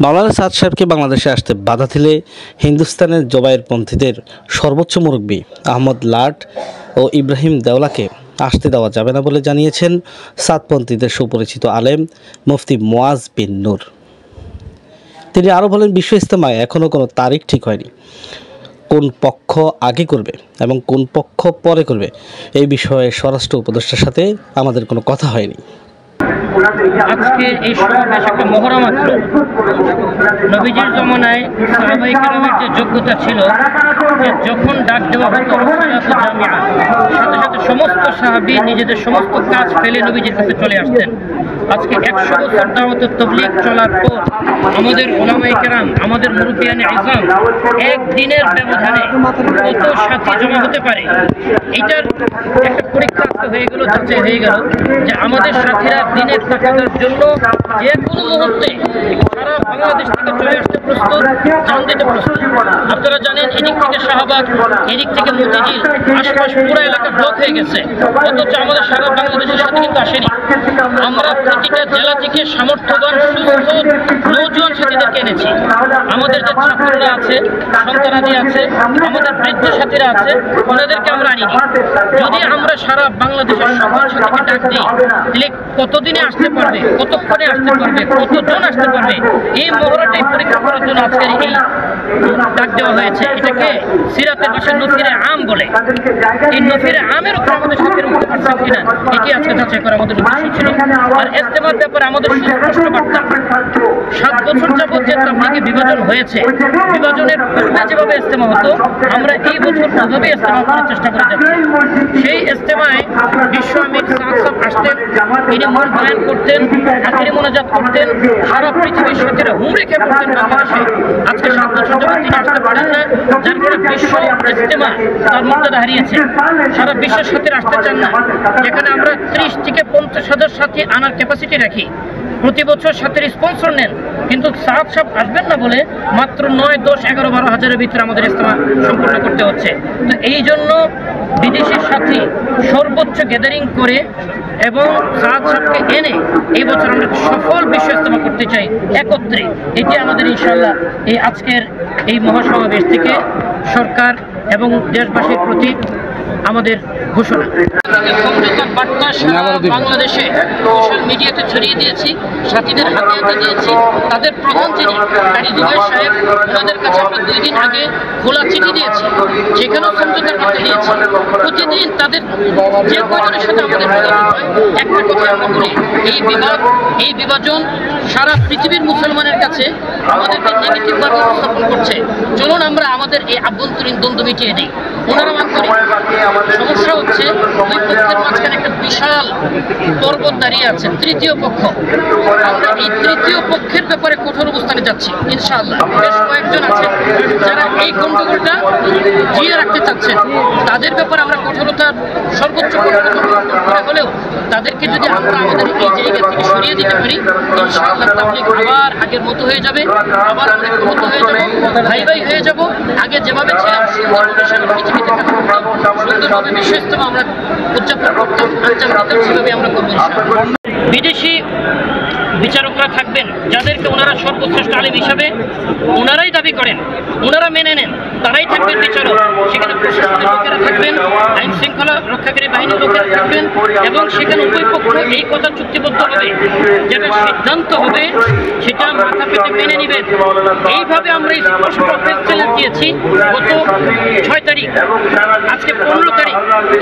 মাওলানা সাদ সাহেবকে বাংলাদেশে আসতে বাধা দিলে হিন্দুস্তানের জবায়েরপন্থীদের সর্বোচ্চ মুরব্বী আহমদ লাট ও ইব্রাহিম দেওলাকে আসতে দেওয়া যাবে না বলে জানিয়েছেন সাদপন্থীদের সুপরিচিত আলেম মুফতি মুয়াজ বিন নূর। তিনি আরও বলেন, বিশ্ব ইজতেমায় এখনও কোনো তারিখ ঠিক হয়নি। কোন পক্ষ আগে করবে এবং কোন পক্ষ পরে করবে এই বিষয়ে স্বরাষ্ট্র উপদেষ্টার সাথে আমাদের কোনো কথা হয়নি। আজকের এই সমাবেশ একটা মহড়া মাত্র। নবীজির জমানায় সাহাবায়ে কেরামের যে যোগ্যতা ছিল, যে যখন ডাক দেওয়া হতো জামিয়া, সাথে সাথে সমস্ত সাহাবী নিজেদের সমস্ত কাজ ফেলে নবীজির কাছে চলে আসতেন। আজকে 100 বছর দাওয়াত তাবলীগ চলার পর আমাদের উলামায়ে কেরাম, আমাদের মুরব্বিয়ানে ইসলাম একদিনের ব্যবধানে কত সাথী জমা হতে পারে, এটার একটা পরীক্ষা হয়ে গেল, যাচাই হয়ে গেল যে আমাদের সাথীরা দিনের তাকাদার জন্য যে কোনো মুহূর্তে সারা বাংলাদেশ থেকে চলে আসতে প্রস্তুত, জান দিতে প্রস্তুত। আপনারা জানেন, এদিক থেকে শাহবাগ, এদিক থেকে মতিঝিল, আশপাশ পুরো এলাকা ব্লক হয়ে গেছে, অথচ আমাদের সারা বাংলাদেশের সাথে কিন্তু আসেনি। আমরা প্রতিটা জেলা থেকে সামর্থ্যবান সুস্থ নৌজওয়ান সাথীদেরকে এনেছি। আমাদের যে ছাত্ররা আছে, সন্তানাদি আছে, আমাদের বৃদ্ধ সাথীরা আছে, ওনাদেরকে আমরা আনিনি। যদি আমরা সারা বাংলাদেশের সকল সাথীকে ডাক দিই, তাহলে কতদিনে আসতে পারবে, কতক্ষণে আসতে পারবে, কতজন আসতে পারবে, এই মহড়াটাই পরীক্ষা করার জন্য আজকের এই ডাক দেওয়া হয়েছে। এটাকে সিরাতের ভাষায় নফিরে আম বলে। এই নফিরে আমের উপর আমাদের সাথীরা উঠতে পারছেন কিনা, এটি আজকে যাচাই করা আমাদের উদ্দেশ্য ছিল। আর ইজতেমার ব্যাপারে আমাদের সুস্পষ্ট বার্তা, 7 বছর যাবৎ যে তাবলীগে বিভাজন হয়েছে, বিভাজনের পূর্বে যেভাবে ইজতেমা হতো, আমরা এই বছর ওইভাবে ইজতেমা করার চেষ্টা করে যাচ্ছি। সেই ইজতেমায় বিশ্ব আমির সাদ সাহেব আসতেন, তিনি মূল বয়ান করতেন, আখিরি মোনাজাত করতেন, সারা পৃথিবীর সাথীরা হুমড়ে খেয়ে পড়তেন বাংলাদেশে। আজকে 7 বছর যাবৎ তিনি আসতে পারেন না, যার ফলে বিশ্ব ইজতেমা তার মর্যাদা হারিয়েছে। সারা বিশ্বের সাথীরা আসতে চান না। যেখানে আমরা 30 থেকে 50,000 সাথী আনার ক্যাপাসিটি রাখি, প্রতি বছর সাথীর স্পন্সর নেন, কিন্তু সাদ সাহেব আসবেন না বলে মাত্র 9, 10, 11, 12 হাজারের ভিতরে আমাদের ইজতেমা সম্পূর্ণ করতে হচ্ছে। তো এই জন্য বিদেশের সাথী সর্বোচ্চ গ্যাদারিং করে এবং সাদ সাহেবকে এনে এই বছর আমরা সফল বিশ্ব ইজতেমা করতে চাই একত্রে। এটি আমাদের ইনশাআল্লাহ এই আজকের এই মহাসমাবেশ থেকে সরকার এবং দেশবাসীর প্রতি আমাদের ঘোষণা। বার্তা সারা বাংলাদেশে সোশ্যাল মিডিয়াতে ছড়িয়ে দিয়েছি, সাথীদের হাতে হাতে দিয়েছি। তাদের প্রধান যিনি কারি জুবাইর সাহেব, ওনাদের কাছে আমরা 2 দিন আগে খোলা চিঠি দিয়েছি, যেখানেও সমঝোতা করতে দিয়েছি। প্রতিদিন তাদের যে কয়জনের সাথে আমাদের যোগাযোগ হয়, একটা কথা আমরা বলি, এই বিভাজন সারা পৃথিবীর মুসলমানের কাছে আমাদেরকে নেগেটিভভাবে উপস্থাপন করছে। চলুন আমরা আমাদের এই আভ্যন্তরীণ দ্বন্দ্ব মিটিয়ে দিই। ওনারা মান করি, সমস্যা হচ্ছে দুই পক্ষের মাঝখানে একটা বিশাল পর্বত দাঁড়িয়ে আছে, তৃতীয় পক্ষ। আমরা এই তৃতীয় পক্ষের ব্যাপারে কঠোর অবস্থানে যাচ্ছি ইনশাআল্লাহ। বেশ কয়েকজন আছে যারা এই গণ্ডগোলটা জিয়ে রাখতে চাচ্ছেন, তাদের ব্যাপারে আমরা কঠোরতার সর্বোচ্চ কঠোরতা হলেও তাদেরকে যদি আমরা আমাদের এই জায়গা থেকে সরিয়ে দিতে পারি, ইনশাআল্লাহ তাবলীগ আবার আগের মতো হয়ে যাবে, আবার আমরা মতো হয়ে যাব, ভাই ভাই হয়ে যাব। আগে যেভাবে ছিলাম সুন্দরভাবে সারা পৃথিবীতে কাজ করতাম, সুন্দরভাবে বিশ্ব ইজতেমা আমরা উদযাপন করতাম, আঞ্জাম দিতাম, সেভাবে আমরা করবো। বিদেশি বিচারকরা থাকবেন, যাদেরকে ওনারা সর্বশ্রেষ্ঠ আলেম হিসাবে ওনারাই দাবি করেন, ওনারা মেনে নেন, তারাই থাকবেন বিচারক। সেখানে প্রশাসনের লোকেরা থাকবেন, আইন শৃঙ্খলা রক্ষাকারী বাহিনীর লোকেরা থাকবেন, এবং সেখানে উভয় পক্ষ এই কথা চুক্তিবদ্ধ হবে, যেটা সিদ্ধান্ত হবে সেটা মাথা পেতে মেনে নেবেন। এইভাবে আমরা স্পষ্ট চ্যালেঞ্জ দিয়েছি গত 6 তারিখ, আজকে 15 তারিখ।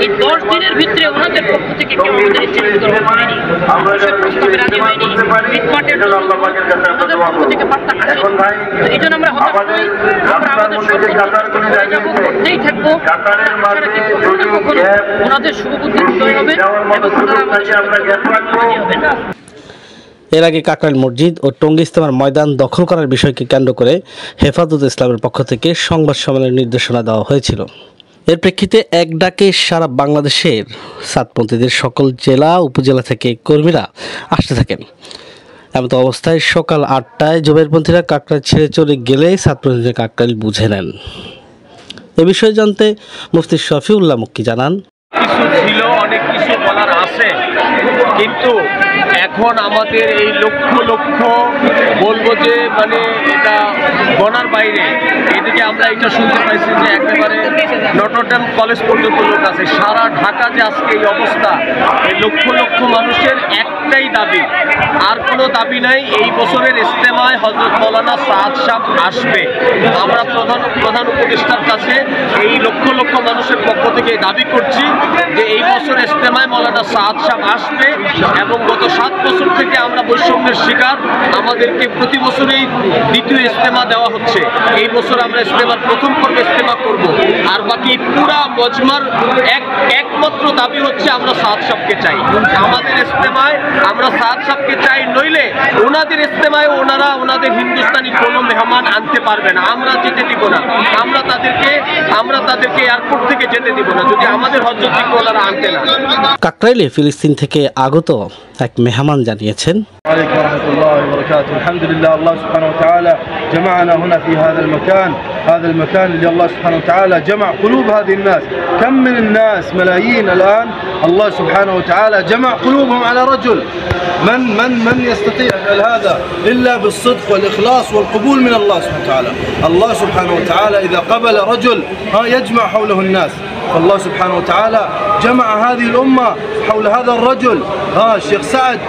এই 10 দিনের ভিতরে ওনাদের পক্ষ থেকে কেউ আমাদের চ্যালেঞ্জ গ্রহণ করেনি, প্রস্তাবে রাজি হয়নি, মিটমাটের জন্য আমাদের পক্ষ থেকে বার্তা আসেনি। তো এই জন্য আমরা হতাশ নই, আমরা আমাদের করে যাবো, করতেই থাকবো। কখনো ওনাদের শুভবুদ্ধি হৃদয় হবে এবং ওনারা আমাদের হবেন। এর আগে কাকরাইল মসজিদ ও টঙ্গী ইজতেমার ময়দান দখল করার বিষয়কে কেন্দ্র করে হেফাজতে ইসলামের পক্ষ থেকে সংবাদ সম্মেলনের নির্দেশনা দেওয়া হয়েছিল। এর প্রেক্ষিতে এক ডাকে সারা বাংলাদেশের সাদপন্থীদের সকল জেলা উপজেলা থেকে কর্মীরা আসতে থাকেন। এমত অবস্থায় সকাল 8টায় জবায়েরপন্থীরা কাকরাইল ছেড়ে চলে গেলে সাদপন্থীদের কাকরাইল বুঝে নেন। এ বিষয়ে জানতে মুফতি শফিউল্লাহ মুক্কি জানান, কিছু ছিল, অনেক কিছু বলার আছে, কিন্তু এখন আমাদের এই লক্ষ লক্ষ বলবো যে মানে এটা গণার বাইরে, এদিকে আমরা এটা শুনতে পাইছি যে একেবারে নটরডেম কলেজ পর্যন্ত লোক আছে। সারা ঢাকা যে আজকে এই অবস্থা, এই লক্ষ লক্ষ মানুষের একটাই দাবি, আর কোনো দাবি নাই। এই বছরের ইজতেমায় হযরত মাওলানা সাদ সাহেব আসবে। আমরা প্রধান উপদেষ্টার কাছে এই লক্ষ লক্ষ মানুষের পক্ষ থেকে দাবি করছি যে এই বছর ইজতেমায় মাওলানা সাদ সাহেব আসবে। এবং গত 7 বছর থেকে আমরা বৈষম্যের শিকার, আমাদেরকে প্রতি বছরেই দ্বিতীয় ইজতেমা দেওয়া হচ্ছে। এই বছর আমরা ইজতেমার প্রথম পর্বে ইজতেমা করব। আর বাকি পুরা মজমার একমাত্র দাবি হচ্ছে আমরা সাদ সাহেবকে চাই। আমাদের ইজতেমায় আমরা সাদ সাহেবকে চাই, নইলে ওনাদের ইজতেমায় ওনাদের হিন্দুস্তানি কোনো মেহমান আনতে পারবে না। আমরা যেতে দিব না, আমরা তাদেরকে এয়ারপোর্ট থেকে যেতে দিব না যদি আমাদের হজরতকে ওনারা আনতে না। কাকরাইলে ফিলিস্তিন থেকে আগত এক মেহমান জানিয়েছেন, عليكم ورحمة الله وبركاته. الحمد لله الله سبحانه وتعالى جمعنا هنا في هذا المكان اللي الله سبحانه وتعالى جمع قلوب هذه الناس. كم من الناس ملايين الآن الله سبحانه وتعالى جمع قلوبهم على رجل. من يستطيع فعل هذا إلا بالصدق والإخلاص والقبول من الله سبحانه وتعالى. الله سبحانه وتعالى إذا قبل رجل يجمع حوله الناس. فالله سبحانه وتعالى جمع هذه الأمة حول هذا الرجل الشيخ سعد.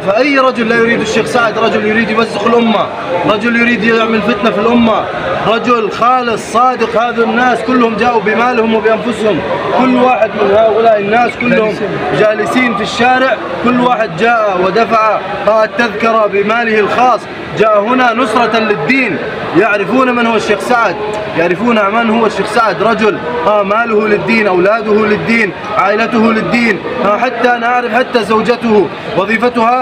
فأي رجل لا يريد الشيخ سعد، رجل يريد يمزق الأمة، رجل يريد يعمل فتنة في الأمة، رجل خالص صادق. هذا الناس كلهم جاءوا بمالهم وبأنفسهم، كل واحد من هؤلاء الناس كلهم جالسين في الشارع، كل واحد جاء ودفع التذكرة بماله الخاص، جاء هنا نصرة للدين. يعرفون من هو الشيخ سعد، يعرفون من هو الشيخ سعد، رجل ماله للدين، أولاده للدين، عائلته للدين. حتى أنا أعرف حتى زوجته وظيفتها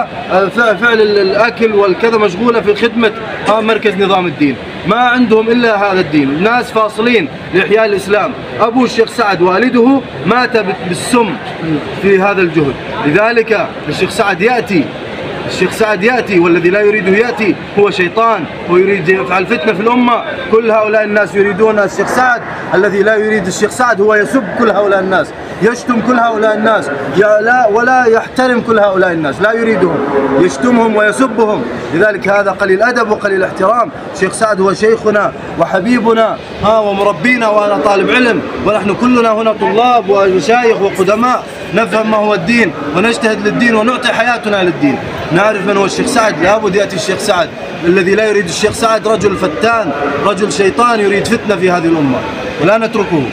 فعل الأكل والكذا، مشغولة في خدمة مركز نظام الدين. ما عندهم إلا هذا الدين. الناس فاصلين لإحياء الإسلام. أبو الشيخ سعد والده مات بالسم في هذا الجهد. لذلك الشيخ سعد يأتي والذي لا يريده يأتي هو شيطان، ويريد يفعل فتنة في الأمة. كل هؤلاء الناس يريدون الشيخ سعد، الذي لا يريد الشيخ سعد هو يسب كل هؤلاء الناس، يشتم كل هؤلاء الناس، ولا يحترم كل هؤلاء الناس، لا يريدهم، يشتمهم ويسبهم. لذلك هذا قليل أدب وقليل احترام. الشيخ سعد هو شيخنا وحبيبنا ومربينا، وأنا طالب علم، ونحن كلنا هنا طلاب ومشايخ وقدماء نفهم ما هو الدين ونجتهد للدين ونعطي حياتنا للدين. نعرف من هو الشيخ سعد، لابد يأتي الشيخ سعد. الذي لا يريد الشيخ سعد رجل فتان، رجل شيطان يريد فتنة في هذه الأمة، ولا نتركه.